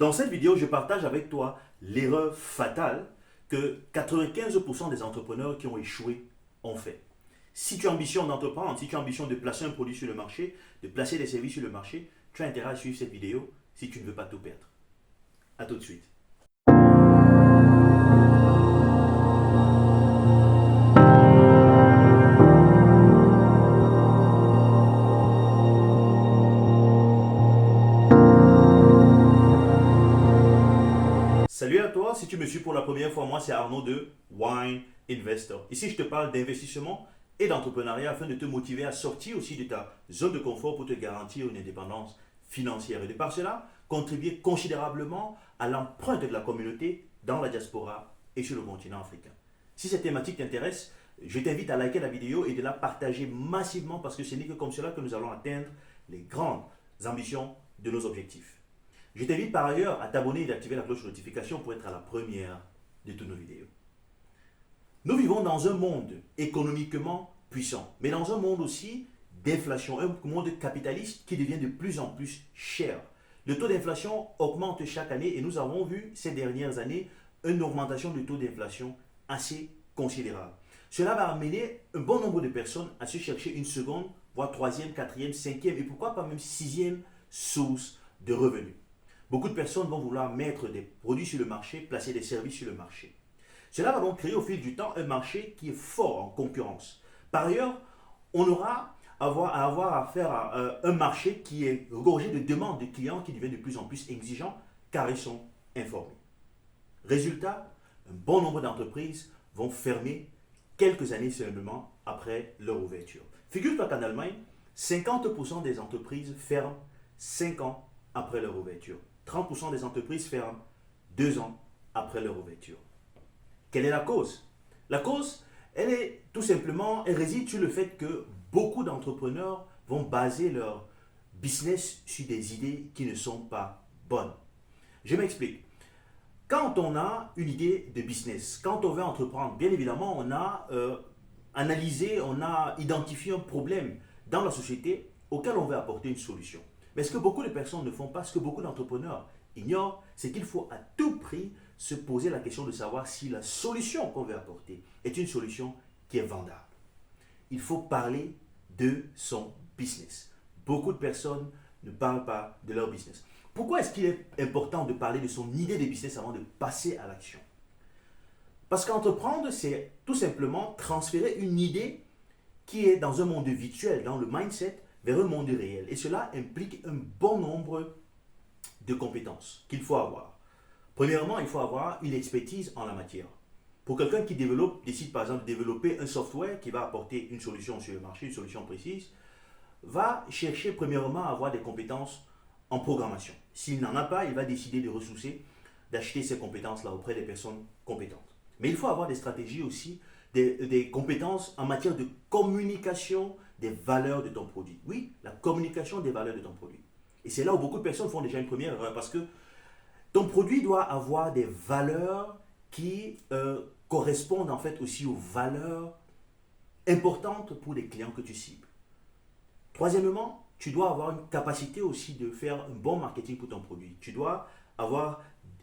Dans cette vidéo, je partage avec toi l'erreur fatale que 95% des entrepreneurs qui ont échoué ont fait. Si tu as ambition d'entreprendre, si tu as ambition de placer un produit sur le marché, de placer des services sur le marché, tu as intérêt à suivre cette vidéo si tu ne veux pas tout perdre. A tout de suite. Salut à toi, si tu me suis pour la première fois, moi c'est Arnaud de Wine Investor. Ici je te parle d'investissement et d'entrepreneuriat afin de te motiver à sortir aussi de ta zone de confort pour te garantir une indépendance financière et de par cela contribuer considérablement à l'empreinte de la communauté dans la diaspora et sur le continent africain. Si cette thématique t'intéresse, je t'invite à liker la vidéo et de la partager massivement parce que ce n'est que comme cela que nous allons atteindre les grandes ambitions de nos objectifs. Je t'invite par ailleurs à t'abonner et d'activer la cloche de notification pour être à la première de toutes nos vidéos. Nous vivons dans un monde économiquement puissant, mais dans un monde aussi d'inflation, un monde capitaliste qui devient de plus en plus cher. Le taux d'inflation augmente chaque année et nous avons vu ces dernières années une augmentation du taux d'inflation assez considérable. Cela va amener un bon nombre de personnes à se chercher une seconde, voire troisième, quatrième, cinquième et pourquoi pas même sixième source de revenus. Beaucoup de personnes vont vouloir mettre des produits sur le marché, placer des services sur le marché. Cela va donc créer au fil du temps un marché qui est fort en concurrence. Par ailleurs, on aura à avoir affaire à un marché qui est regorgé de demandes de clients qui deviennent de plus en plus exigeants car ils sont informés. Résultat, un bon nombre d'entreprises vont fermer quelques années seulement après leur ouverture. Figure-toi qu'en Allemagne, 50% des entreprises ferment 5 ans après leur ouverture. 30% des entreprises ferment 2 ans après leur ouverture. Quelle est la cause? La cause, elle réside sur le fait que beaucoup d'entrepreneurs vont baser leur business sur des idées qui ne sont pas bonnes. Je m'explique. Quand on a une idée de business, quand on veut entreprendre, bien évidemment, on a analysé, on a identifié un problème dans la société auquel on veut apporter une solution. Mais ce que beaucoup de personnes ne font pas, ce que beaucoup d'entrepreneurs ignorent, c'est qu'il faut à tout prix se poser la question de savoir si la solution qu'on veut apporter est une solution qui est vendable. Il faut parler de son business. Beaucoup de personnes ne parlent pas de leur business. Pourquoi est-ce qu'il est important de parler de son idée de business avant de passer à l'action? Parce qu'entreprendre, c'est tout simplement transférer une idée qui est dans un monde virtuel, dans le mindset, vers un monde réel. Et cela implique un bon nombre de compétences qu'il faut avoir. Premièrement, il faut avoir une expertise en la matière. Pour quelqu'un qui décide par exemple de développer un software qui va apporter une solution sur le marché, une solution précise, va chercher premièrement à avoir des compétences en programmation. S'il n'en a pas, il va décider de ressourcer, d'acheter ces compétences-là auprès des personnes compétentes. Mais il faut avoir des stratégies aussi, des compétences en matière de communication des valeurs de ton produit. Oui, la communication des valeurs de ton produit. Et c'est là où beaucoup de personnes font déjà une première erreur parce que ton produit doit avoir des valeurs qui correspondent en fait aussi aux valeurs importantes pour les clients que tu cibles. Troisièmement, tu dois avoir une capacité aussi de faire un bon marketing pour ton produit. Tu dois avoir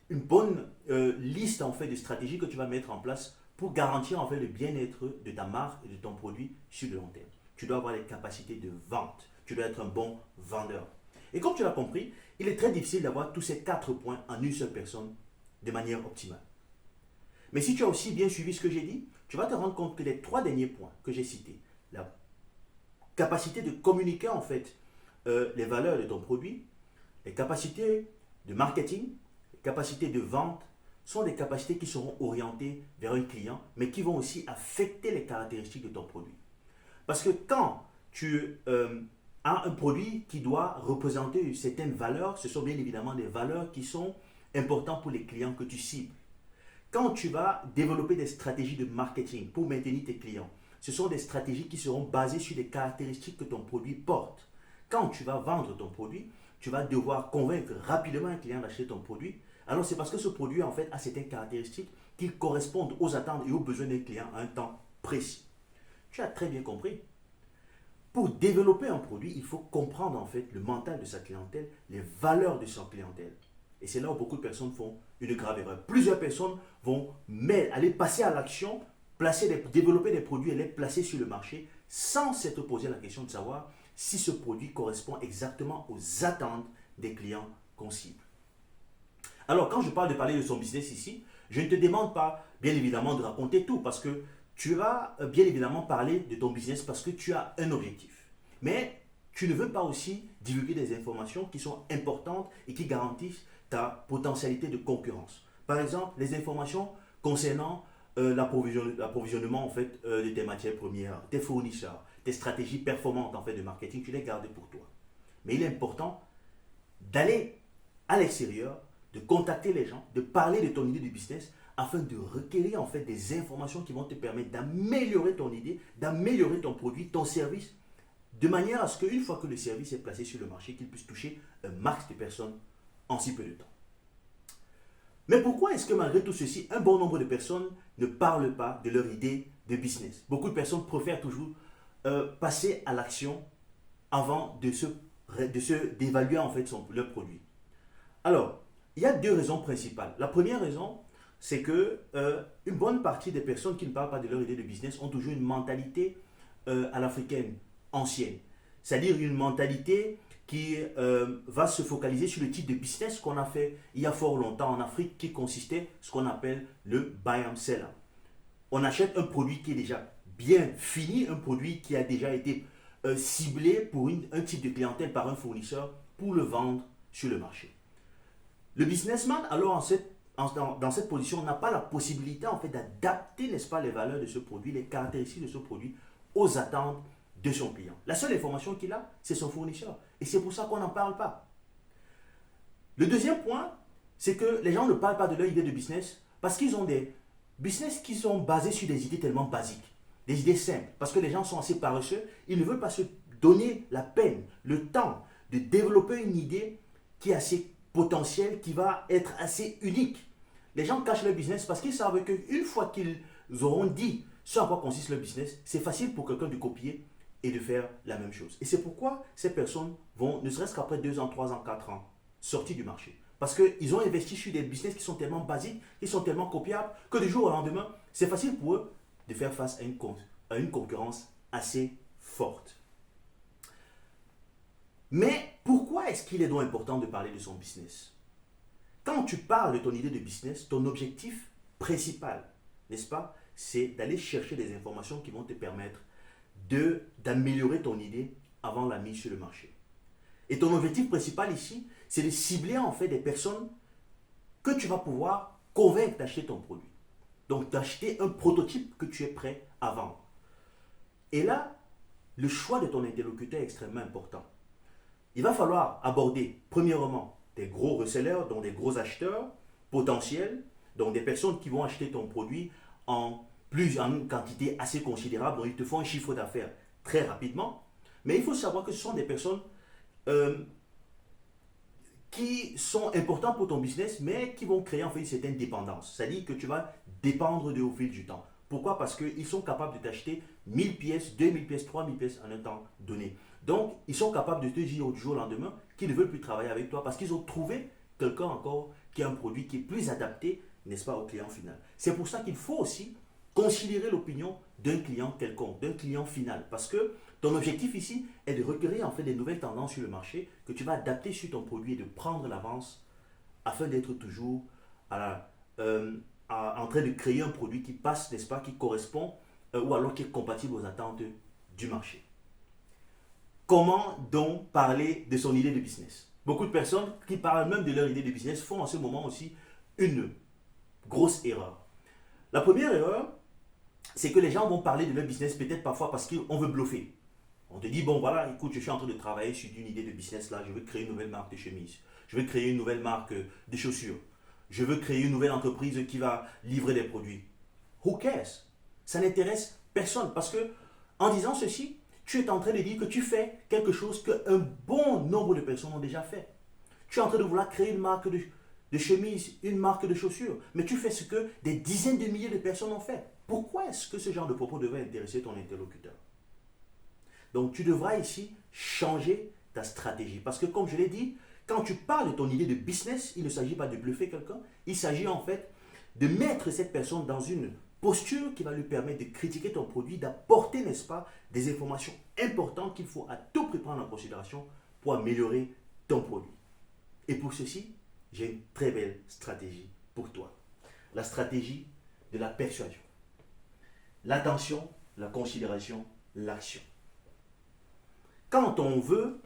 une bonne liste en fait de stratégies que tu vas mettre en place pour garantir en fait le bien-être de ta marque et de ton produit sur le long terme. Tu dois avoir les capacités de vente. Tu dois être un bon vendeur. Et comme tu l'as compris, il est très difficile d'avoir tous ces 4 points en une seule personne de manière optimale. Mais si tu as aussi bien suivi ce que j'ai dit, tu vas te rendre compte que les 3 derniers points que j'ai cités, la capacité de communiquer en fait les valeurs de ton produit, les capacités de marketing, les capacités de vente, sont des capacités qui seront orientées vers un client, mais qui vont aussi affecter les caractéristiques de ton produit. Parce que quand tu as un produit qui doit représenter certaines valeurs, ce sont bien évidemment des valeurs qui sont importantes pour les clients que tu cibles. Quand tu vas développer des stratégies de marketing pour maintenir tes clients, ce sont des stratégies qui seront basées sur les caractéristiques que ton produit porte. Quand tu vas vendre ton produit, tu vas devoir convaincre rapidement un client d'acheter ton produit. Alors c'est parce que ce produit en fait a certaines caractéristiques qui correspondent aux attentes et aux besoins d'un client à un temps précis. Tu as très bien compris. Pour développer un produit, il faut comprendre en fait le mental de sa clientèle, les valeurs de sa clientèle. Et c'est là où beaucoup de personnes font une grave erreur. Plusieurs personnes vont aller passer à l'action, développer des produits et les placer sur le marché sans s'être posé la question de savoir si ce produit correspond exactement aux attentes des clients qu'on cible. Alors, quand je parle de parler de son business ici, je ne te demande pas, bien évidemment, de raconter tout parce que tu vas bien évidemment parler de ton business parce que tu as un objectif. Mais tu ne veux pas aussi divulguer des informations qui sont importantes et qui garantissent ta potentialité de concurrence. Par exemple, les informations concernant l'approvisionnement en fait, de tes matières premières, tes fournisseurs, tes stratégies performantes en fait, de marketing, tu les gardes pour toi. Mais il est important d'aller à l'extérieur, de contacter les gens, de parler de ton idée de business afin de requérir en fait des informations qui vont te permettre d'améliorer ton idée, d'améliorer ton produit, ton service, de manière à ce qu'une fois que le service est placé sur le marché, qu'il puisse toucher un max de personnes en si peu de temps. Mais pourquoi est-ce que malgré tout ceci, un bon nombre de personnes ne parlent pas de leur idée de business? Beaucoup de personnes préfèrent toujours passer à l'action avant d'évaluer en fait leur produit. Alors, il y a deux raisons principales. La première raison, c'est que une bonne partie des personnes qui ne parlent pas de leur idée de business ont toujours une mentalité à l'africaine ancienne. C'est-à-dire une mentalité qui va se focaliser sur le type de business qu'on a fait il y a fort longtemps en Afrique, qui consistait ce qu'on appelle le buy and sell. On achète un produit qui est déjà bien fini, un produit qui a déjà été ciblé pour un type de clientèle par un fournisseur pour le vendre sur le marché. Le businessman, alors dans cette position, n'a pas la possibilité en fait d'adapter, n'est-ce pas, les valeurs de ce produit, les caractéristiques de ce produit aux attentes de son client. La seule information qu'il a, c'est son fournisseur. Et c'est pour ça qu'on n'en parle pas. Le deuxième point, c'est que les gens ne parlent pas de leur idée de business parce qu'ils ont des business qui sont basés sur des idées tellement basiques, des idées simples, parce que les gens sont assez paresseux, ils ne veulent pas se donner la peine, le temps de développer une idée qui est assez potentielle, qui va être assez unique. Les gens cachent leur business parce qu'ils savent qu'une fois qu'ils auront dit ce en quoi consiste leur business, c'est facile pour quelqu'un de copier et de faire la même chose. Et c'est pourquoi ces personnes vont, ne serait-ce qu'après 2 ans, 3 ans, 4 ans, sortir du marché. Parce qu'ils ont investi sur des business qui sont tellement basiques, qui sont tellement copiables, que du jour au lendemain, c'est facile pour eux de faire face à une concurrence assez forte. Mais pourquoi est-ce qu'il est donc important de parler de son business? Quand tu parles de ton idée de business, ton objectif principal, n'est-ce pas, c'est d'aller chercher des informations qui vont te permettre d'améliorer ton idée avant la mise sur le marché. Et ton objectif principal ici, c'est de cibler en fait des personnes que tu vas pouvoir convaincre d'acheter ton produit. Donc d'acheter un prototype que tu es prêt à vendre. Et là, le choix de ton interlocuteur est extrêmement important. Il va falloir aborder, premièrement, des gros resellers, donc des gros acheteurs potentiels, donc des personnes qui vont acheter ton produit en une quantité assez considérable, donc ils te font un chiffre d'affaires très rapidement. Mais il faut savoir que ce sont des personnes qui sont importantes pour ton business, mais qui vont créer en fait une certaine dépendance. C'est-à-dire que tu vas dépendre d'eux au fil du temps. Pourquoi? Parce qu'ils sont capables de t'acheter 1000 pièces, 2000 pièces, 3000 pièces en un temps donné. Donc, ils sont capables de te dire du jour au lendemain qu'ils ne veulent plus travailler avec toi parce qu'ils ont trouvé quelqu'un encore qui a un produit qui est plus adapté, n'est-ce pas, au client final. C'est pour ça qu'il faut aussi considérer l'opinion d'un client quelconque, d'un client final. Parce que ton objectif ici est de recueillir en fait des nouvelles tendances sur le marché que tu vas adapter sur ton produit et de prendre l'avance afin d'être toujours en train de créer un produit qui passe, n'est-ce pas, qui correspond ou alors qui est compatible aux attentes du marché. Comment donc parler de son idée de business? Beaucoup de personnes qui parlent même de leur idée de business font en ce moment aussi une grosse erreur. La première erreur, c'est que les gens vont parler de leur business peut-être parfois parce qu'on veut bluffer. On te dit, bon voilà, écoute, je suis en train de travailler sur une idée de business là, je veux créer une nouvelle marque de chemise, je veux créer une nouvelle marque de chaussures, je veux créer une nouvelle entreprise qui va livrer des produits. Who cares? Ça n'intéresse personne parce que en disant ceci, tu es en train de dire que tu fais quelque chose qu'un bon nombre de personnes ont déjà fait. Tu es en train de vouloir créer une marque de chemise, une marque de chaussures, mais tu fais ce que des dizaines de milliers de personnes ont fait. Pourquoi est-ce que ce genre de propos devrait intéresser ton interlocuteur? Donc tu devras ici changer ta stratégie. Parce que comme je l'ai dit, quand tu parles de ton idée de business, il ne s'agit pas de bluffer quelqu'un, il s'agit en fait de mettre cette personne dans une posture qui va lui permettre de critiquer ton produit, d'apporter, n'est-ce pas, des informations importantes qu'il faut à tout prix prendre en considération pour améliorer ton produit. Et pour ceci, j'ai une très belle stratégie pour toi. La stratégie de la persuasion. L'attention, la considération, l'action. Quand on veut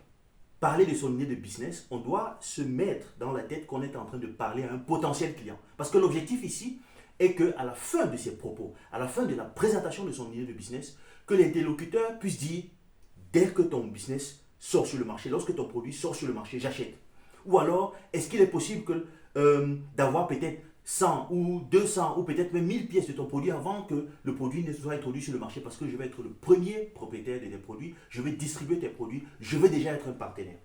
parler de son idée de business, on doit se mettre dans la tête qu'on est en train de parler à un potentiel client. Parce que l'objectif ici est qu'à la fin de ses propos, à la fin de la présentation de son idée de business, que l'interlocuteur puisse dire, dès que ton business sort sur le marché, lorsque ton produit sort sur le marché, j'achète. Ou alors, est-ce qu'il est possible d'avoir peut-être 100 ou 200 ou peut-être même 1000 pièces de ton produit avant que le produit ne soit introduit sur le marché, parce que je vais être le premier propriétaire de tes produits, je vais distribuer tes produits, je vais déjà être un partenaire.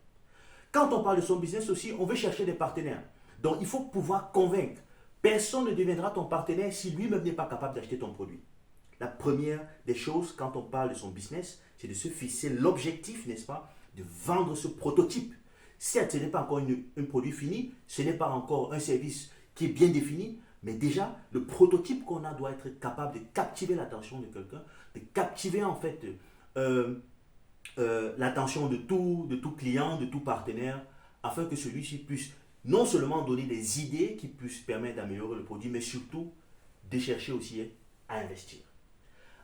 Quand on parle de son business aussi, on veut chercher des partenaires. Donc il faut pouvoir convaincre. Personne ne deviendra ton partenaire si lui-même n'est pas capable d'acheter ton produit. La première des choses quand on parle de son business, c'est de se fixer l'objectif, n'est-ce pas, de vendre ce prototype. Certes, ce n'est pas encore un produit fini, ce n'est pas encore un service qui est bien défini, mais déjà, le prototype qu'on a doit être capable de captiver l'attention de quelqu'un, de captiver en fait l'attention de tout client, de tout partenaire, afin que celui-ci puisse non seulement donner des idées qui puissent permettre d'améliorer le produit, mais surtout de chercher aussi à investir.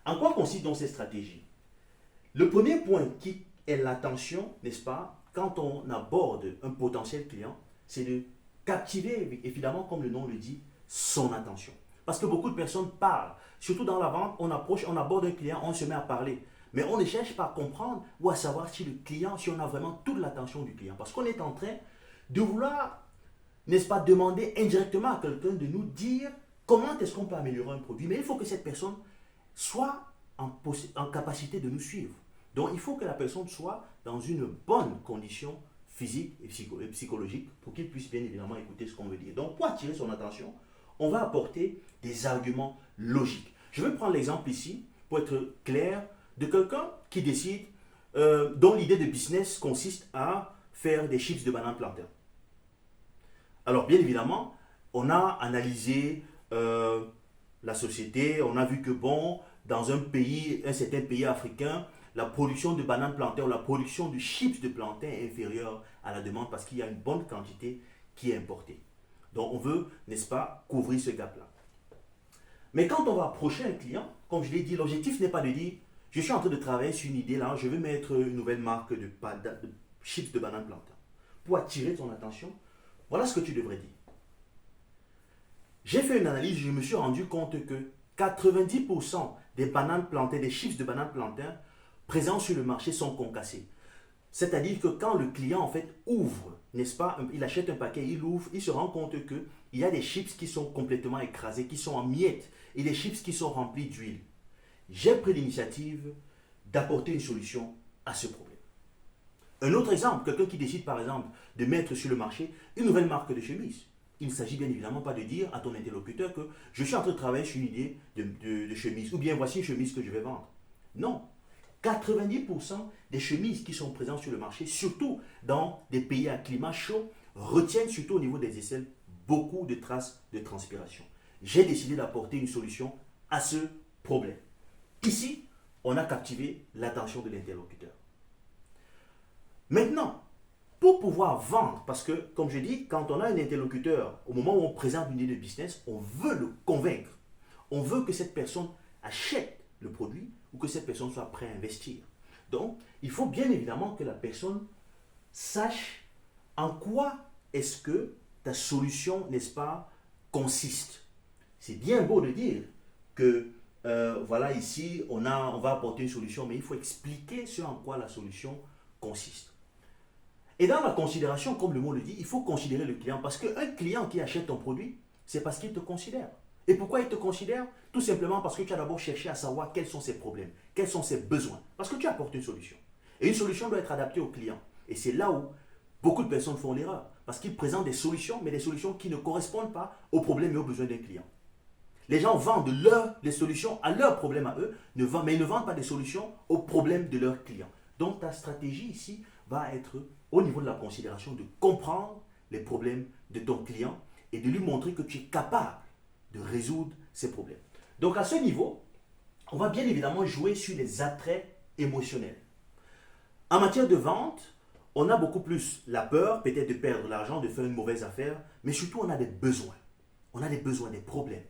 En quoi consiste donc cette stratégie? Le premier point qui est l'attention, n'est-ce pas, quand on aborde un potentiel client, c'est de captiver, évidemment, comme le nom le dit, son attention. Parce que beaucoup de personnes parlent. Surtout dans la vente, on aborde un client, on se met à parler. Mais on ne cherche pas à comprendre ou à savoir si le client, si on a vraiment toute l'attention du client. Parce qu'on est en train de vouloir, n'est-ce pas, demander indirectement à quelqu'un de nous dire comment est-ce qu'on peut améliorer un produit. Mais il faut que cette personne soit en capacité de nous suivre. Donc il faut que la personne soit dans une bonne condition physique et psychologique pour qu'il puisse bien évidemment écouter ce qu'on veut dire. Donc pour attirer son attention, on va apporter des arguments logiques. Je vais prendre l'exemple ici, pour être clair, de quelqu'un qui décide, dont l'idée de business consiste à faire des chips de banane plantain. Alors bien évidemment, on a analysé la société, on a vu que bon, dans un certain pays africain, la production de bananes plantain ou la production de chips de plantain est inférieure à la demande parce qu'il y a une bonne quantité qui est importée. Donc on veut, n'est-ce pas, couvrir ce gap-là. Mais quand on va approcher un client, comme je l'ai dit, l'objectif n'est pas de dire, je suis en train de travailler sur une idée là, je vais mettre une nouvelle marque de chips de bananes plantain. Pour attirer ton attention, voilà ce que tu devrais dire. J'ai fait une analyse, je me suis rendu compte que 90% des bananes plantain, des chips de bananes plantain présents sur le marché sont concassés. C'est-à-dire que quand le client en fait ouvre, n'est-ce pas, il achète un paquet, il ouvre, il se rend compte qu'il y a des chips qui sont complètement écrasés, qui sont en miettes, et des chips qui sont remplis d'huile. J'ai pris l'initiative d'apporter une solution à ce problème. Un autre exemple, quelqu'un qui décide par exemple de mettre sur le marché une nouvelle marque de chemise. Il ne s'agit bien évidemment pas de dire à ton interlocuteur que je suis en train de travailler sur une idée de chemise, ou bien voici une chemise que je vais vendre. Non. 90% des chemises qui sont présentes sur le marché, surtout dans des pays à climat chaud, retiennent surtout au niveau des aisselles beaucoup de traces de transpiration. J'ai décidé d'apporter une solution à ce problème. Ici, on a captivé l'attention de l'interlocuteur. Maintenant, pour pouvoir vendre, parce que, comme je dis, quand on a un interlocuteur, au moment où on présente une idée de business, on veut le convaincre. On veut que cette personne achète le produit ou que cette personne soit prête à investir. Donc, il faut bien évidemment que la personne sache en quoi est-ce que ta solution, n'est-ce pas, consiste. C'est bien beau de dire que, voilà, ici, on va apporter une solution, mais il faut expliquer ce en quoi la solution consiste. Et dans la considération, comme le mot le dit, il faut considérer le client. Parce qu'un client qui achète ton produit, c'est parce qu'il te considère. Et pourquoi il te considère? Tout simplement parce que tu as d'abord cherché à savoir quels sont ses problèmes, quels sont ses besoins. Parce que tu apportes une solution. Et une solution doit être adaptée au client. Et c'est là où beaucoup de personnes font l'erreur. Parce qu'ils présentent des solutions, mais des solutions qui ne correspondent pas aux problèmes et aux besoins d'un client. Les gens vendent les solutions à leurs problèmes à eux, mais ils ne vendent pas des solutions aux problèmes de leurs clients. Donc ta stratégie ici va être au niveau de la considération de comprendre les problèmes de ton client et de lui montrer que tu es capable de résoudre ces problèmes. Donc à ce niveau, on va bien évidemment jouer sur les attraits émotionnels. En matière de vente, on a beaucoup plus la peur, peut-être de perdre de l'argent, de faire une mauvaise affaire, mais surtout on a des besoins. On a des besoins, des problèmes.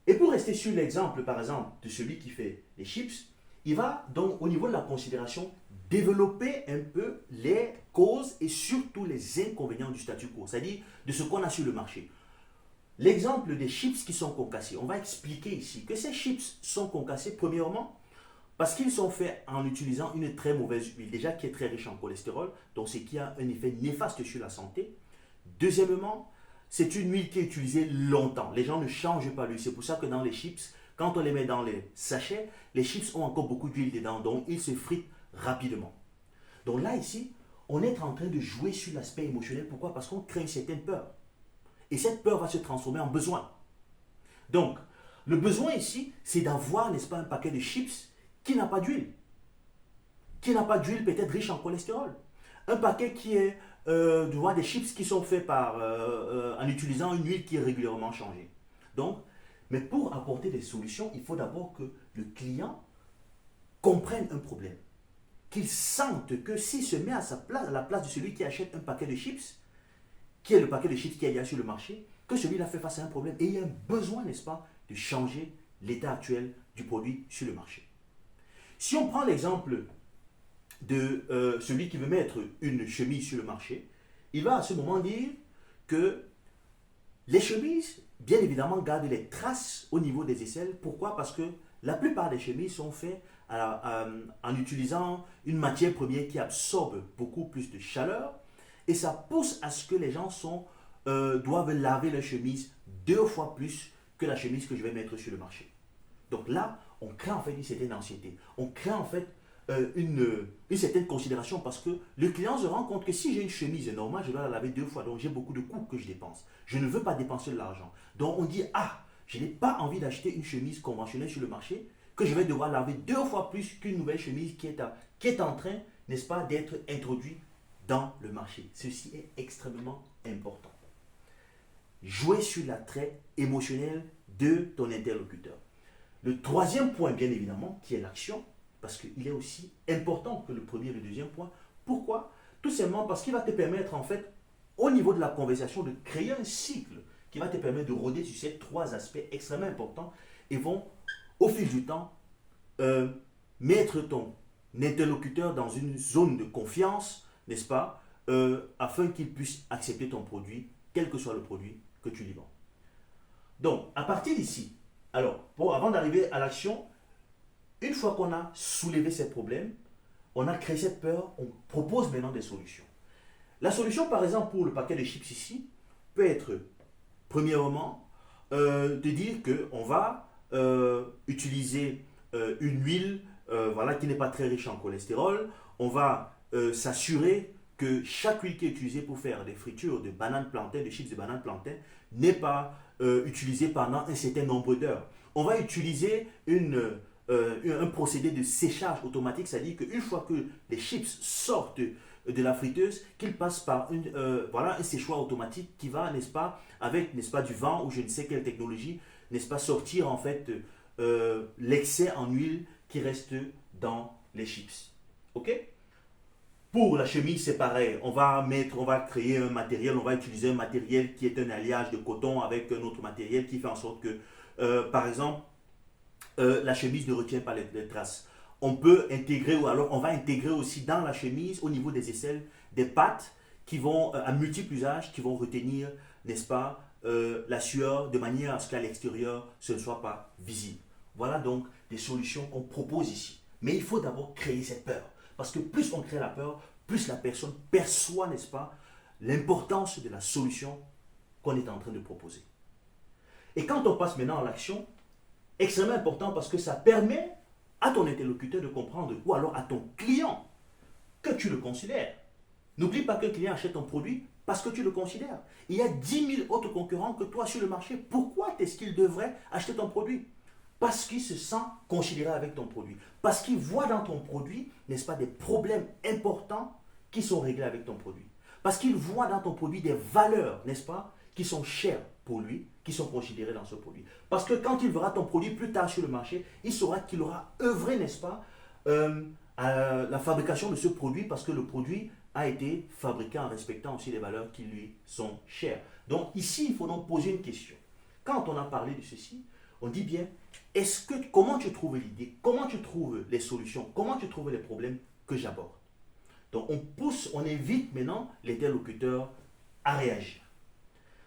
Et pour rester sur l'exemple, par exemple, de celui qui fait les chips, il va donc au niveau de la considération développer un peu les causes et surtout les inconvénients du statu quo, c'est-à-dire de ce qu'on a sur le marché. L'exemple des chips qui sont concassés, on va expliquer ici que ces chips sont concassés premièrement parce qu'ils sont faits en utilisant une très mauvaise huile, déjà qui est très riche en cholestérol, donc ce qui a un effet néfaste sur la santé. Deuxièmement, c'est une huile qui est utilisée longtemps. Les gens ne changent pas l'huile. C'est pour ça que dans les chips, quand on les met dans les sachets, les chips ont encore beaucoup d'huile dedans, donc ils se fritent rapidement. Donc là, ici, on est en train de jouer sur l'aspect émotionnel. Pourquoi? Parce qu'on crée une certaine peur. Et cette peur va se transformer en besoin. Donc, le besoin ici, c'est d'avoir, n'est-ce pas, un paquet de chips qui n'a pas d'huile. Qui n'a pas d'huile peut-être riche en cholestérol. Un paquet qui est des chips qui sont faits en utilisant une huile qui est régulièrement changée. Donc, mais pour apporter des solutions, il faut d'abord que le client comprenne un problème. Qu'il sente que s'il se met à sa place, à la place de celui qui achète un paquet de chips, qui est le paquet de chips qu'il y a sur le marché, que celui-là fait face à un problème. Et il y a un besoin, n'est-ce pas, de changer l'état actuel du produit sur le marché. Si on prend l'exemple de celui qui veut mettre une chemise sur le marché, il va à ce moment dire que les chemises, bien évidemment, gardent les traces au niveau des aisselles. Pourquoi? Parce que la plupart des chemises sont faites en utilisant une matière première qui absorbe beaucoup plus de chaleur et ça pousse à ce que les gens doivent laver leur chemise 2 fois plus que la chemise que je vais mettre sur le marché. Donc là, on crée en fait une certaine anxiété. On crée en fait une certaine considération parce que le client se rend compte que si j'ai une chemise normale, je dois la laver 2 fois. Donc j'ai beaucoup de coûts que je dépense. Je ne veux pas dépenser de l'argent. Donc on dit, je n'ai pas envie d'acheter une chemise conventionnelle sur le marché que je vais devoir laver 2 fois plus qu'une nouvelle chemise qui est en train, n'est-ce pas, d'être introduite dans le marché. Ceci est extrêmement important. Jouer sur l'attrait émotionnel de ton interlocuteur. Le troisième point, bien évidemment, qui est l'action, parce qu'il est aussi important que le premier et le deuxième point. Pourquoi? Tout simplement parce qu'il va te permettre, en fait, au niveau de la conversation, de créer un cycle qui va te permettre de rôder sur ces 3 aspects extrêmement importants et vont, au fil du temps, mettre ton interlocuteur dans une zone de confiance, n'est-ce pas, afin qu'il puisse accepter ton produit, quel que soit le produit que tu lui vends. Donc, à partir d'ici, alors, avant d'arriver à l'action, une fois qu'on a soulevé ces problèmes, on a créé cette peur, on propose maintenant des solutions. La solution, par exemple, pour le paquet de chips ici, peut être, premièrement, de dire qu'on va utiliser une huile qui n'est pas très riche en cholestérol. On va s'assurer que chaque huile qui est utilisée pour faire des fritures de bananes plantains, de chips de bananes plantains, n'est pas utilisée pendant un certain nombre d'heures. On va utiliser un procédé de séchage automatique, c'est-à-dire qu'une fois que les chips sortent de la friteuse, qu'ils passent par un séchoir automatique qui va, n'est-ce pas, avec, n'est-ce pas, du vent ou je ne sais quelle technologie, n'est-ce pas, sortir en fait l'excès en huile qui reste dans les chips. Ok? Pour la chemise, c'est pareil. On va créer un matériel, on va utiliser un matériel qui est un alliage de coton avec un autre matériel qui fait en sorte que, par exemple, la chemise ne retient pas les traces. On peut intégrer, ou alors on va intégrer aussi dans la chemise, au niveau des aisselles, des pattes qui vont, à multiples usages, qui vont retenir, n'est-ce pas, la sueur de manière à ce qu'à l'extérieur, ce ne soit pas visible. Voilà donc des solutions qu'on propose ici. Mais il faut d'abord créer cette peur. Parce que plus on crée la peur, plus la personne perçoit, n'est-ce pas, l'importance de la solution qu'on est en train de proposer. Et quand on passe maintenant à l'action, extrêmement important parce que ça permet à ton interlocuteur de comprendre, ou alors à ton client, que tu le considères. N'oublie pas que le client achète ton produit parce que tu le considères. Il y a 10 000 autres concurrents que toi sur le marché. Pourquoi est-ce qu'il devrait acheter ton produit? Parce qu'il se sent considéré avec ton produit. Parce qu'il voit dans ton produit, n'est-ce pas, des problèmes importants qui sont réglés avec ton produit. Parce qu'il voit dans ton produit des valeurs, n'est-ce pas, qui sont chères pour lui, qui sont considérées dans ce produit. Parce que quand il verra ton produit plus tard sur le marché, il saura qu'il aura œuvré, n'est-ce pas, à la fabrication de ce produit parce que le produit a été fabriqué en respectant aussi les valeurs qui lui sont chères. Donc ici, il faut donc poser une question. Quand on a parlé de ceci, on dit bien, comment tu trouves l'idée, comment tu trouves les solutions, comment tu trouves les problèmes que j'aborde. Donc on invite maintenant l'interlocuteur à réagir.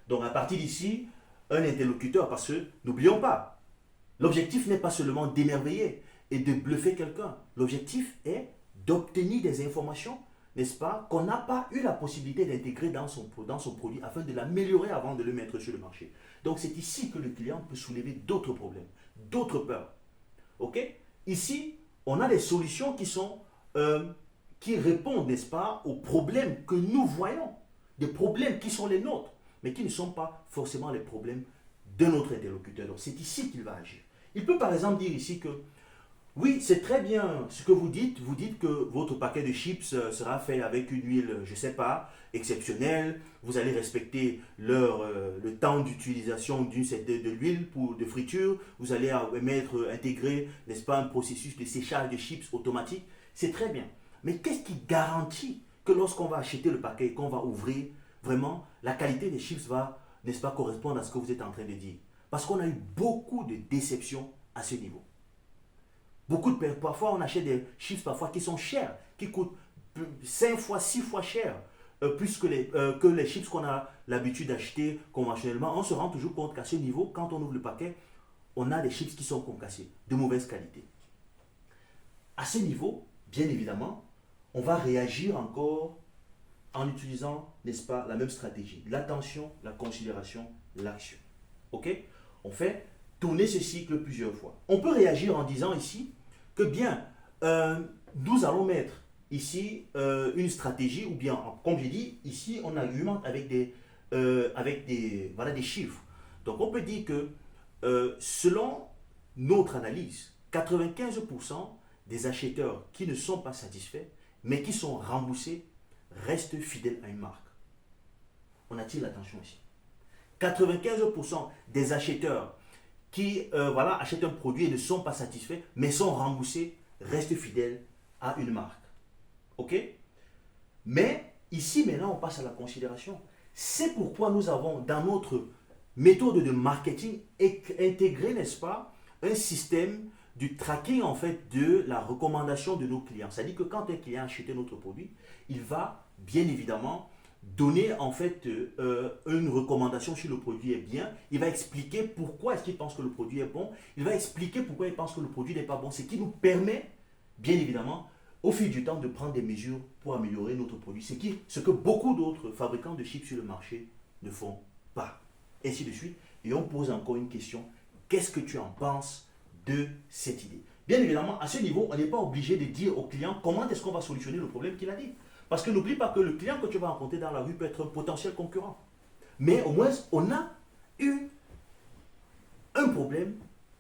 Donc à partir d'ici, un interlocuteur, parce que n'oublions pas, l'objectif n'est pas seulement d'émerveiller et de bluffer quelqu'un. L'objectif est d'obtenir des informations, n'est-ce pas, qu'on n'a pas eu la possibilité d'intégrer dans son produit afin de l'améliorer avant de le mettre sur le marché. Donc c'est ici que le client peut soulever d'autres problèmes, d'autres peurs. Ok? Ici, on a des solutions qui répondent, n'est-ce pas, aux problèmes que nous voyons, des problèmes qui sont les nôtres, mais qui ne sont pas forcément les problèmes de notre interlocuteur. Donc c'est ici qu'il va agir. Il peut par exemple dire ici que oui, c'est très bien ce que vous dites que votre paquet de chips sera fait avec une huile, je ne sais pas, exceptionnelle, vous allez respecter le temps d'utilisation de l'huile de friture, vous allez intégrer, n'est-ce pas, un processus de séchage de chips automatique, c'est très bien. Mais qu'est-ce qui garantit que lorsqu'on va acheter le paquet et qu'on va ouvrir, vraiment, la qualité des chips va, n'est-ce pas, correspondre à ce que vous êtes en train de dire? Parce qu'on a eu beaucoup de déceptions à ce niveau. Parfois, on achète des chips parfois qui sont chers, qui coûtent 5 fois, 6 fois cher, plus que les chips qu'on a l'habitude d'acheter conventionnellement. On se rend toujours compte qu'à ce niveau, quand on ouvre le paquet, on a des chips qui sont concassés, de mauvaise qualité. À ce niveau, bien évidemment, on va réagir encore en utilisant, n'est-ce pas, la même stratégie. L'attention, la considération, l'action. Ok? On fait tourner ce cycle plusieurs fois. On peut réagir en disant ici que bien, nous allons mettre ici une stratégie, ou bien, comme j'ai dit, ici on argumente avec des chiffres. Donc on peut dire que selon notre analyse, 95% des acheteurs qui ne sont pas satisfaits, mais qui sont remboursés, restent fidèles à une marque. On attire l'attention ici. 95% des acheteurs qui achètent un produit et ne sont pas satisfaits, mais sont remboursés, restent fidèles à une marque. Ok? Mais ici, maintenant, on passe à la considération. C'est pourquoi nous avons, dans notre méthode de marketing, intégré, n'est-ce pas, un système du tracking, en fait, de la recommandation de nos clients. C'est-à-dire que quand un client a acheté notre produit, il va, bien évidemment, donner en fait une recommandation si le produit est bien. Il va expliquer pourquoi est-ce qu'il pense que le produit est bon. Il va expliquer pourquoi il pense que le produit n'est pas bon. Ce qui nous permet, bien évidemment, au fil du temps, de prendre des mesures pour améliorer notre produit. Ce que beaucoup d'autres fabricants de chips sur le marché ne font pas. Ainsi de suite. Et on pose encore une question. Qu'est-ce que tu en penses de cette idée? Bien évidemment, à ce niveau, on n'est pas obligé de dire au client comment est-ce qu'on va solutionner le problème qu'il a dit. Parce que n'oublie pas que le client que tu vas rencontrer dans la rue peut être un potentiel concurrent. Mais au moins, on a eu un problème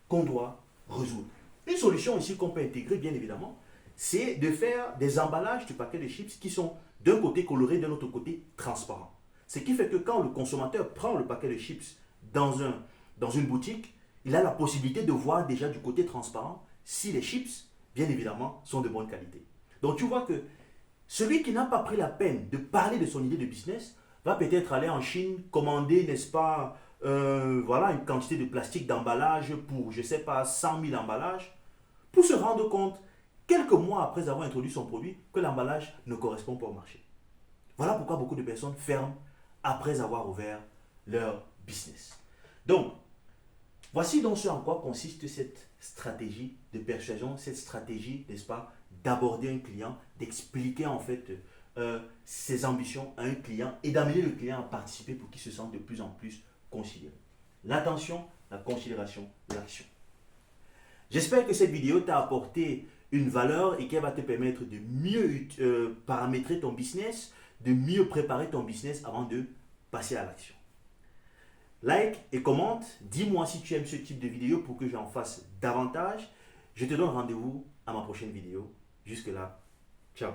qu'on doit résoudre. Une solution ici qu'on peut intégrer, bien évidemment, c'est de faire des emballages du paquet de chips qui sont d'un côté colorés, de l'autre côté transparents. Ce qui fait que quand le consommateur prend le paquet de chips dans une boutique, il a la possibilité de voir déjà du côté transparent si les chips, bien évidemment, sont de bonne qualité. Donc tu vois que celui qui n'a pas pris la peine de parler de son idée de business va peut-être aller en Chine, commander, n'est-ce pas, une quantité de plastique d'emballage pour, je ne sais pas, 100 000 emballages, pour se rendre compte, quelques mois après avoir introduit son produit, que l'emballage ne correspond pas au marché. Voilà pourquoi beaucoup de personnes ferment après avoir ouvert leur business. Donc, voici donc ce en quoi consiste cette stratégie de persuasion, cette stratégie, n'est-ce pas, d'aborder un client, d'expliquer en fait ses ambitions à un client et d'amener le client à participer pour qu'il se sente de plus en plus considéré. L'attention, la considération, l'action. J'espère que cette vidéo t'a apporté une valeur et qu'elle va te permettre de mieux paramétrer ton business, de mieux préparer ton business avant de passer à l'action. Like et commente, dis-moi si tu aimes ce type de vidéo pour que j'en fasse davantage. Je te donne rendez-vous à ma prochaine vidéo. Jusque là, ciao.